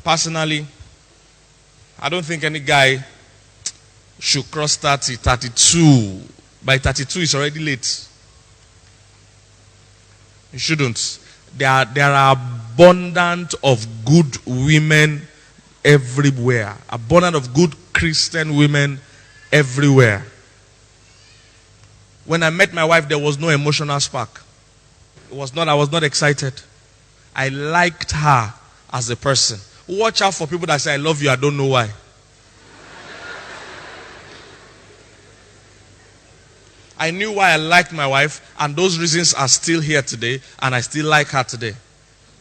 Personally, I don't think any guy should cross 30, 32. By 32, it's already late. You shouldn't. There are abundant of good women everywhere. Abundant of good Christian women everywhere. When I met my wife, there was no emotional spark. I was not excited. I liked her as a person. Watch out for people that say, I love you, I don't know why. I knew why I liked my wife, and those reasons are still here today, and I still like her today.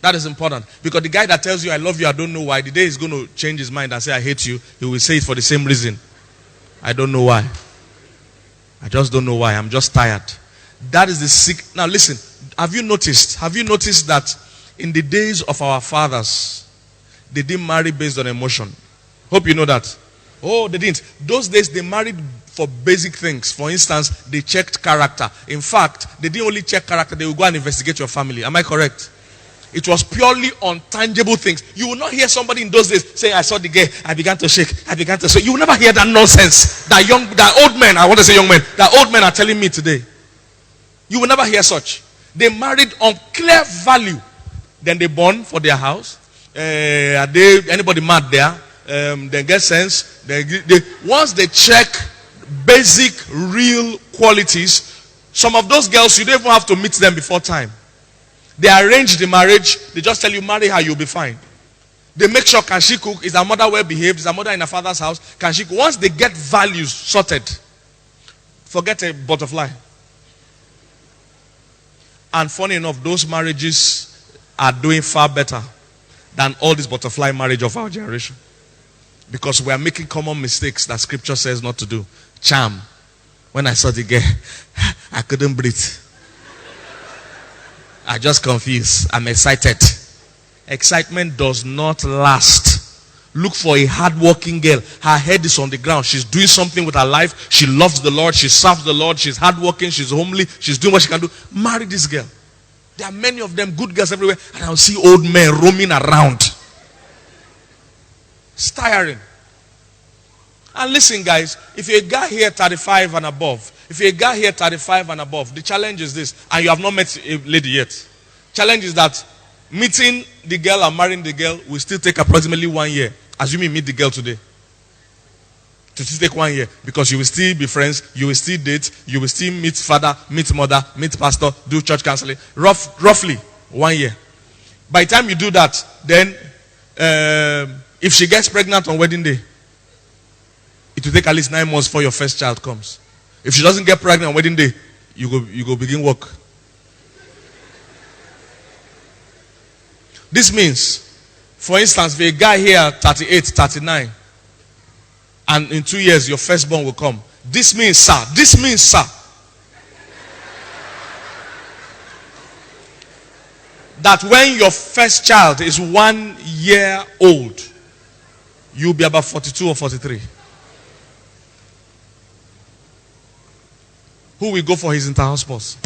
That is important. Because the guy that tells you, I love you, I don't know why, the day he's going to change his mind and say, I hate you, he will say it for the same reason. I don't know why. I just don't know why. I'm just tired. That is the sick. Now listen, have you noticed that in the days of our fathers, they didn't marry based on emotion? Hope you know that. Oh, they didn't. Those days they married for basic things. For instance, they checked character. In fact, they didn't only check character, they would go and investigate your family. Am I correct? It was purely on tangible things. You will not hear somebody in those days say, I saw the girl, I began to shake, I began to shake. You will never hear that nonsense. That old men, I want to say young men, that old men are telling me today. You will never hear such. They married on clear value. Then they bond for their house. Are they anybody mad there? They get sense. Once they check basic, real qualities, some of those girls, you don't even have to meet them before time. They arrange the marriage. They just tell you, marry her, you'll be fine. They make sure, can she cook? Is her mother well behaved? Is her mother in her father's house? Can she cook? Once they get values sorted, forget a butterfly. And funny enough, those marriages are doing far better than all this butterfly marriage of our generation. Because we are making common mistakes that scripture says not to do. Charm. When I saw the girl, I couldn't breathe. I just confused. I'm excited. Excitement does not last. Look for a hardworking girl. Her head is on the ground. She's doing something with her life. She loves the Lord. She serves the Lord. She's hardworking. She's homely. She's doing what she can do. Marry this girl. There are many of them, good girls everywhere. And I'll see old men roaming around. It's tiring. And listen, guys, if you're a guy here 35 and above, the challenge is this, and you have not met a lady yet. Challenge is that meeting the girl and marrying the girl will still take approximately 1 year. Assuming you meet the girl today. To still take 1 year. Because you will still be friends, you will still date, you will still meet father, meet mother, meet pastor, do church counseling. Roughly 1 year. By the time you do that, then if she gets pregnant on wedding day, it will take at least 9 months before your first child comes. If she doesn't get pregnant on wedding day, you go begin work. This means, for instance, if a guy here 38, 39, and in 2 years your firstborn will come. This means, sir, that when your first child is 1 year old, you'll be about 42 or 43. Who will go for his inter-house sports?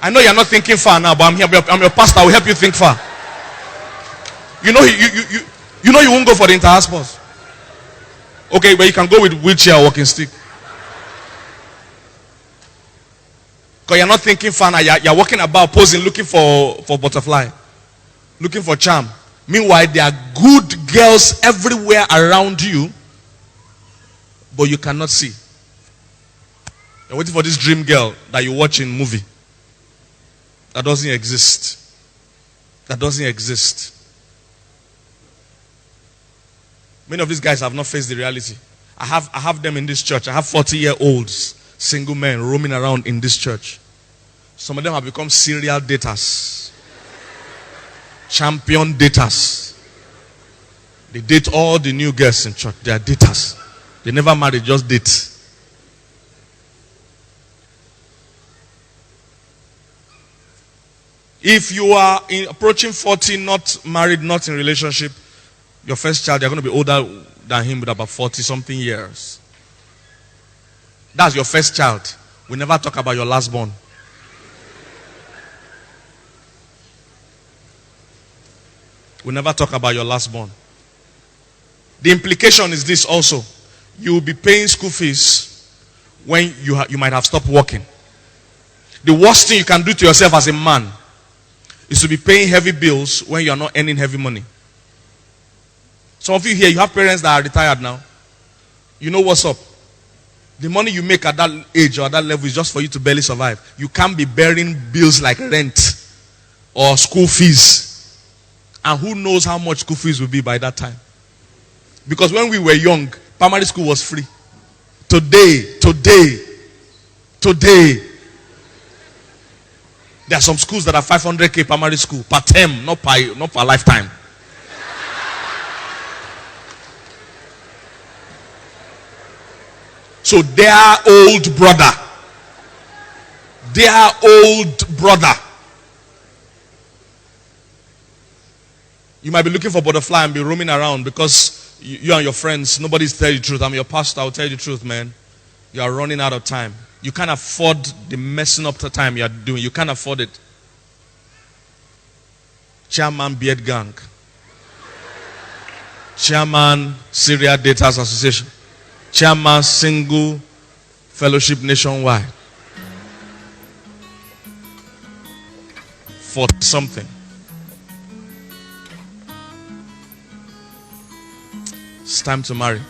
I know you're not thinking far now, but I'm your pastor. I will help you think far. You know you won't go for the inter-house sports. Okay, but you can go with wheelchair or walking stick. Because you're not thinking far now. You're walking about posing, looking for butterfly. Looking for charm. Meanwhile, there are good girls everywhere around you, but you cannot see. You're waiting for this dream girl that you watch in movie. That doesn't exist. Many of these guys have not faced the reality. I have them in this church. I have 40-year-olds, single men roaming around in this church. Some of them have become serial daters. Champion daters. They date all the new girls in church. They are daters. They never marry, just date. If you are approaching 40, not married, not in relationship, your first child, you're going to be older than him with about 40-something years. That's your first child. We never talk about your last born. We never talk about your last born. The implication is this also. You will be paying school fees when you might have stopped working. The worst thing you can do to yourself as a man is to be paying heavy bills when you are not earning heavy money. Some of you here, you have parents that are retired now. You know what's up. The money you make at that age or at that level is just for you to barely survive. You can't be bearing bills like rent or school fees. And who knows how much school fees will be by that time. Because when we were young, primary school was free. Today, there are some schools that are 500k primary school per term, not per lifetime. So their old brother, you might be looking for butterfly and be roaming around because you and your friends, nobody's telling you the truth. I'm your pastor, I'll tell you the truth, man. You are running out of time. You can't afford the messing up the time you are doing. You can't afford it. Chairman Beard Gang. Chairman Syria Daters Association. Chairman Single Fellowship Nationwide. For something. It's time to marry.